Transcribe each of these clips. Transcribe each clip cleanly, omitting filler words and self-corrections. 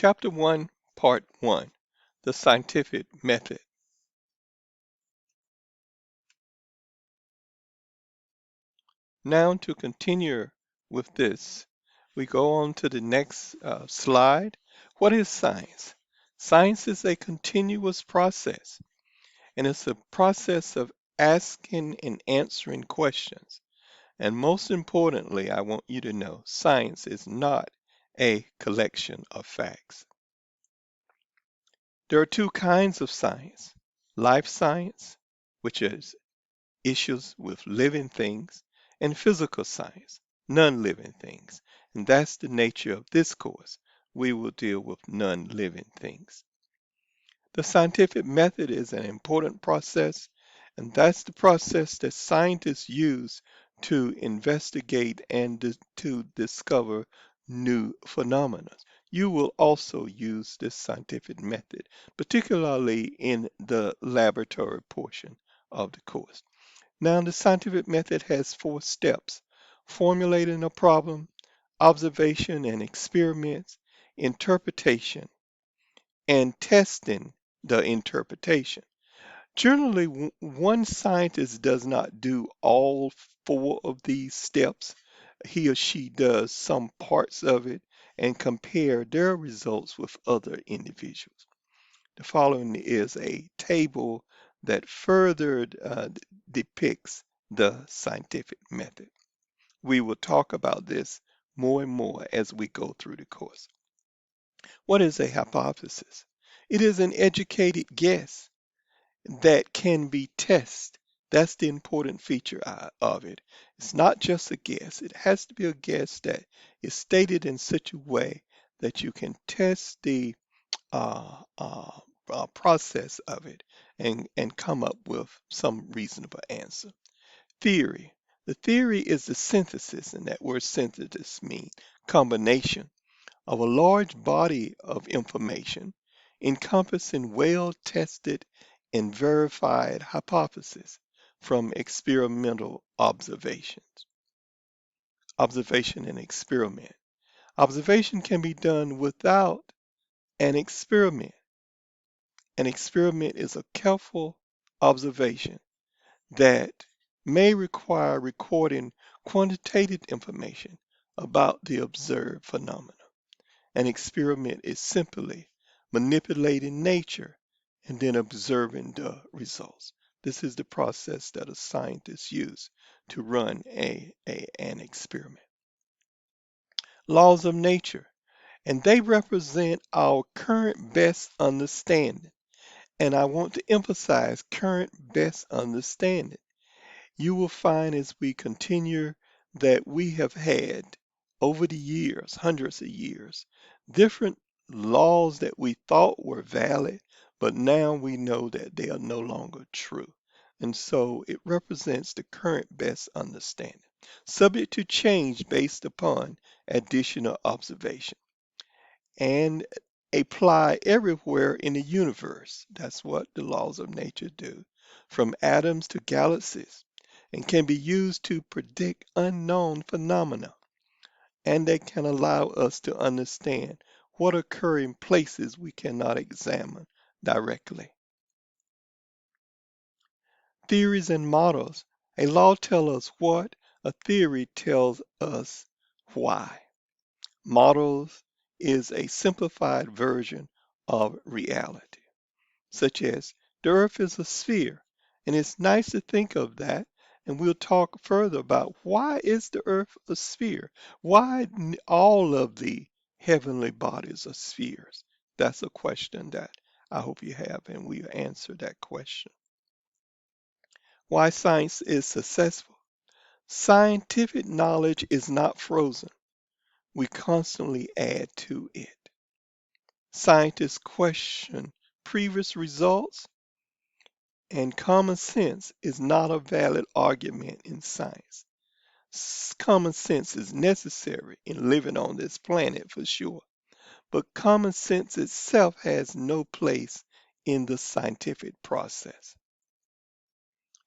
Chapter 1, Part 1, The Scientific Method. Now to continue with this, we go on to the next slide. What is science? Science is a continuous process, and it's a process of asking and answering questions. And most importantly, I want you to know, science is not a collection of facts. There are two kinds of science: life science, which is issues with living things, and physical science, non-living things. And that's the nature of this course. We will deal with non-living things. The scientific method is an important process, and that's the process that scientists use to investigate and to discover new phenomena. You will also use this scientific method, particularly in the laboratory portion of the course. Now, the scientific method has 4 steps: formulating a problem, observation and experiments, interpretation, and testing the interpretation. Generally, one scientist does not do all 4 of these steps. He or she does some parts of it and compare their results with other individuals. The following is a table that further depicts the scientific method. We will talk about this more and more as we go through the course. What is a hypothesis? It is an educated guess that can be tested. That's the important feature of it. It's not just a guess. It has to be a guess that is stated in such a way that you can test the uh, uh, process of it and come up with some reasonable answer. Theory. The theory is the synthesis, and that word synthesis means combination of a large body of information encompassing well-tested and verified hypotheses from experimental observations. Observation and experiment. Observation can be done without an experiment. An experiment is a careful observation that may require recording quantitative information about the observed phenomena. An experiment is simply manipulating nature and then observing the results. This is the process that a scientist uses to run an experiment. Laws of nature, and they represent our current best understanding. And I want to emphasize current best understanding. You will find as we continue that we have had over the years, hundreds of years, different laws that we thought were valid, but now we know that they are no longer true. And so it represents the current best understanding, subject to change based upon additional observation, and apply everywhere in the universe. That's what the laws of nature do, from atoms to galaxies, and can be used to predict unknown phenomena. And they can allow us to understand what occur in places we cannot examine directly. Theories and models. A law tells us what, a theory tells us why. Models is a simplified version of reality, such as the earth is a sphere, and it's nice to think of that, and we'll talk further about why is the earth a sphere? Why all of the heavenly bodies are spheres? That's a question that I hope you have, and we'll answer that question. Why science is successful. Scientific knowledge is not frozen. We constantly add to it. Scientists question previous results, and common sense is not a valid argument in science. Common sense is necessary in living on this planet for sure, but common sense itself has no place in the scientific process.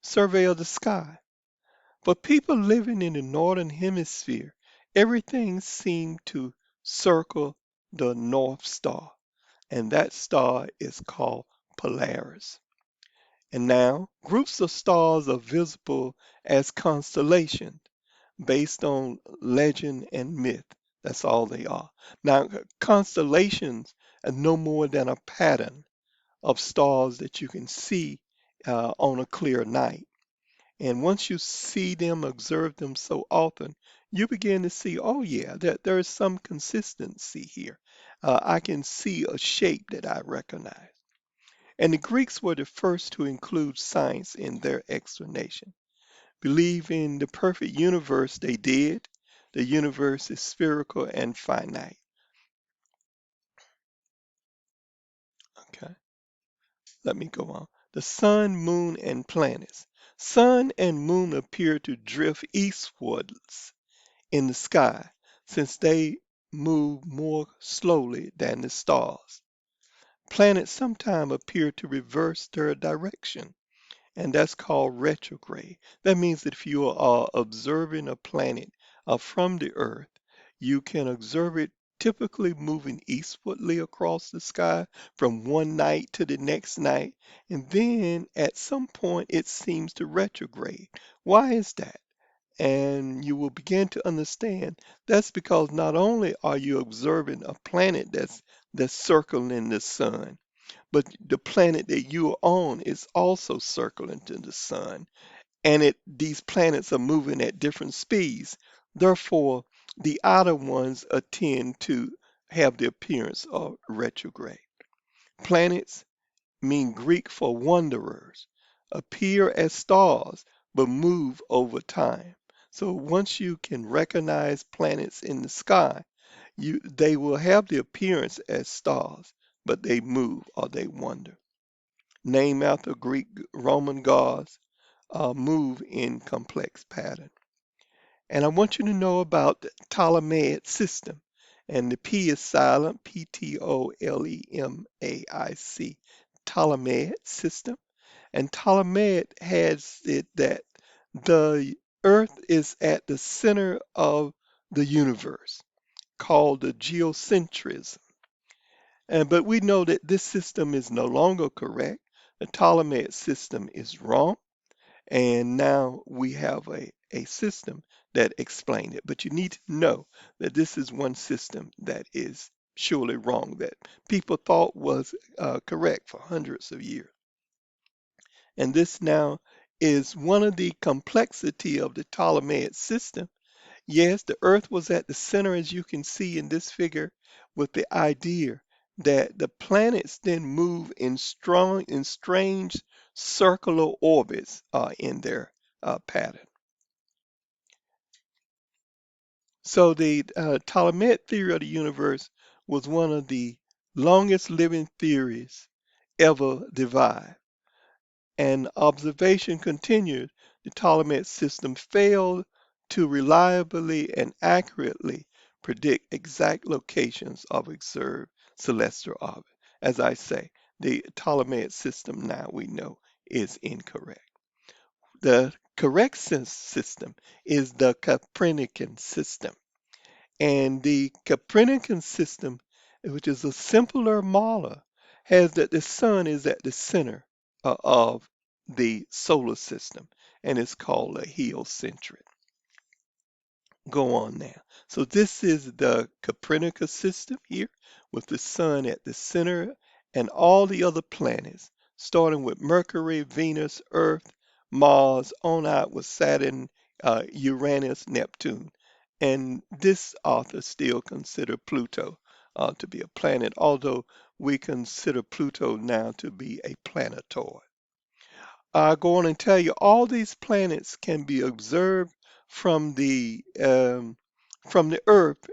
Survey of the sky. For people living in the northern hemisphere, everything seemed to circle the North Star, and that star is called Polaris. And now, groups of stars are visible as constellations based on legend and myth. That's all they are. Now, constellations are no more than a pattern of stars that you can see on a clear night. And once you see them, observe them so often, you begin to see, oh yeah, there is some consistency here. I can see a shape that I recognize. And the Greeks were the first to include science in their explanation. Believe in the perfect universe they did. The universe is spherical and finite. Okay, let me go on. The sun, moon, and planets. Sun and moon appear to drift eastwards in the sky since they move more slowly than the stars. Planets sometimes appear to reverse their direction, and that's called retrograde. That means that if you are observing a planet from the Earth, you can observe it typically moving eastwardly across the sky from one night to the next night, and then at some point it seems to retrograde. Why is that? And you will begin to understand that's because not only are you observing a planet that's circling the sun, but the planet that you're on is also circling to the sun, and these planets are moving at different speeds. Therefore, the outer ones tend to have the appearance of retrograde. Planets mean Greek for wanderers, appear as stars, but move over time. So once you can recognize planets in the sky, they will have the appearance as stars, but they move or they wander. Named after Greek Roman gods, move in complex pattern. And I want you to know about the Ptolemaic system. And the P is silent, Ptolemaic, Ptolemaic system. And Ptolemaic has it that the earth is at the center of the universe, called the geocentrism. But we know that this system is no longer correct. The Ptolemaic system is wrong. And now we have a system that explains it. But you need to know that this is one system that is surely wrong, that people thought was correct for hundreds of years. And this now is one of the complexity of the Ptolemaic system. Yes, the earth was at the center, as you can see in this figure, with the idea that the planets then move in strange circular orbits in their pattern. So the Ptolemaic theory of the universe was one of the longest living theories ever devised. And observation continued, the Ptolemaic system failed to reliably and accurately predict exact locations of observed celestial objects. As I say, the Ptolemaic system now we know is incorrect. The correct system is the Copernican system. And the Copernican system, which is a simpler model, has that the sun is at the center of the solar system, and it's called a heliocentric. Go on now. So this is the Copernicus system here, with the sun at the center and all the other planets, starting with Mercury, Venus, Earth, Mars, on out with Saturn, Uranus, Neptune. And this author still consider Pluto to be a planet, although we consider Pluto now to be a planetoid. I go on and tell you all these planets can be observed from the Earth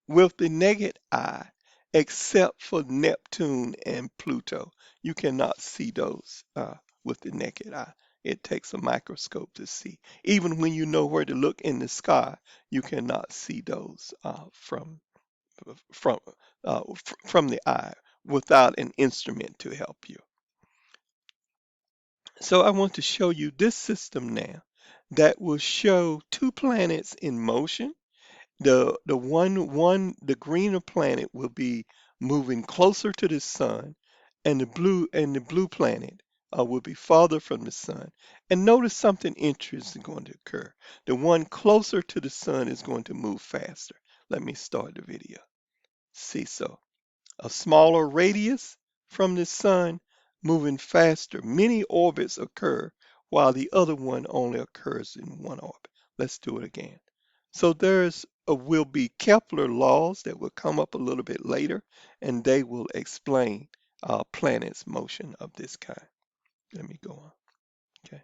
with the naked eye, except for Neptune and Pluto. You cannot see those with the naked eye. It takes a microscope to see. Even when you know where to look in the sky, you cannot see those from from the eye without an instrument to help you. So I want to show you this system now that will show two planets in motion. The greener planet will be moving closer to the sun, and the blue planet will be farther from the sun. And notice something interesting going to occur. The one closer to the sun is going to move faster. Let me start the video. See, so a smaller radius from the sun moving faster. Many orbits occur while the other one only occurs in one orbit. Let's do it again. So there's will be Kepler laws that will come up a little bit later, and they will explain planets' motion of this kind. Let me go on. Okay.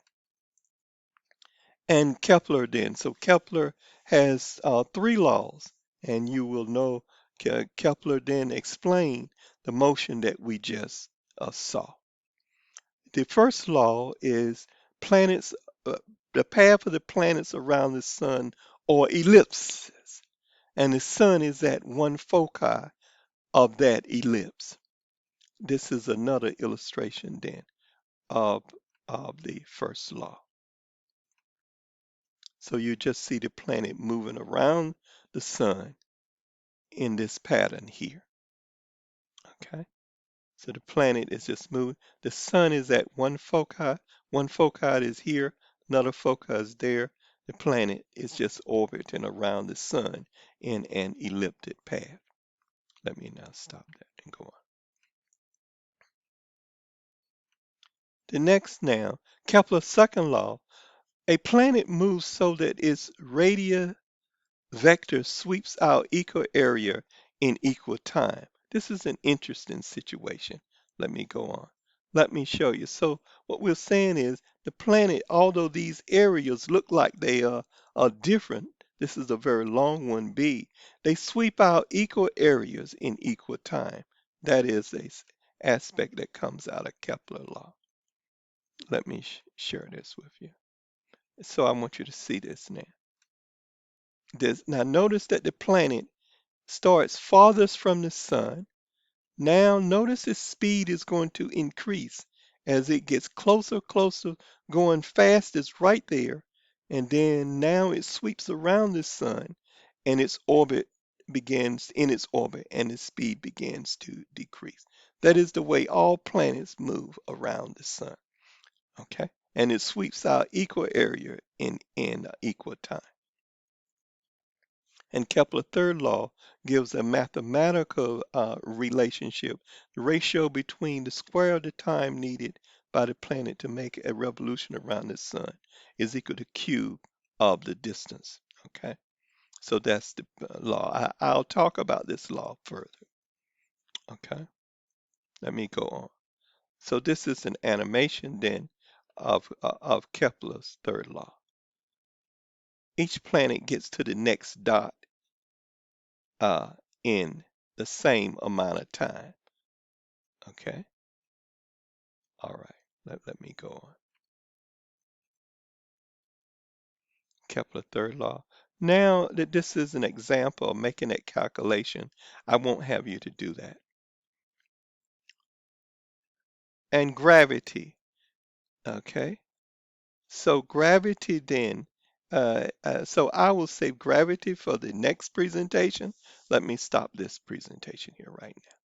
And Kepler then. So Kepler has three laws, and you will know Kepler then explained the motion that we just saw. The first law is planets, the path of the planets around the sun or ellipses, and the sun is at one foci of that ellipse. This is another illustration then of, of the first law. So you just see the planet moving around the sun in this pattern here. Okay. So the planet is just moving. The sun is at one foci is here, another foci is there. The planet is just orbiting around the sun in an elliptic path. Let me now stop that and go on. The next now, Kepler's second law, a planet moves so that its radial vector sweeps out equal area in equal time. This is an interesting situation. Let me go on. Let me show you. So what we're saying is the planet, although these areas look like they are different, this is a very long one, B, they sweep out equal areas in equal time. That is a aspect that comes out of Kepler law. Let me share this with you. So I want you to see this now. Now notice that the planet starts farthest from the sun. Now notice its speed is going to increase as it gets closer, going fastest right there. And then now it sweeps around the sun and its orbit begins in its orbit and its speed begins to decrease. That is the way all planets move around the sun. Okay? And it sweeps out equal area in equal time. And Kepler Third Law gives a mathematical relationship, the ratio between the square of the time needed by the planet to make a revolution around the sun is equal to cube of the distance. Okay, so that's the law. I'll talk about this law further. Okay, let me go on. So this is an animation then of Kepler's third law. Each planet gets to the next dot uh, in the same amount of time. Okay. All right. Let me go on. Kepler third law. Now that this is an example of making that calculation, I won't have you to do that. And gravity. Okay. So gravity then, so I will save gravity for the next presentation. Let me stop this presentation here right now.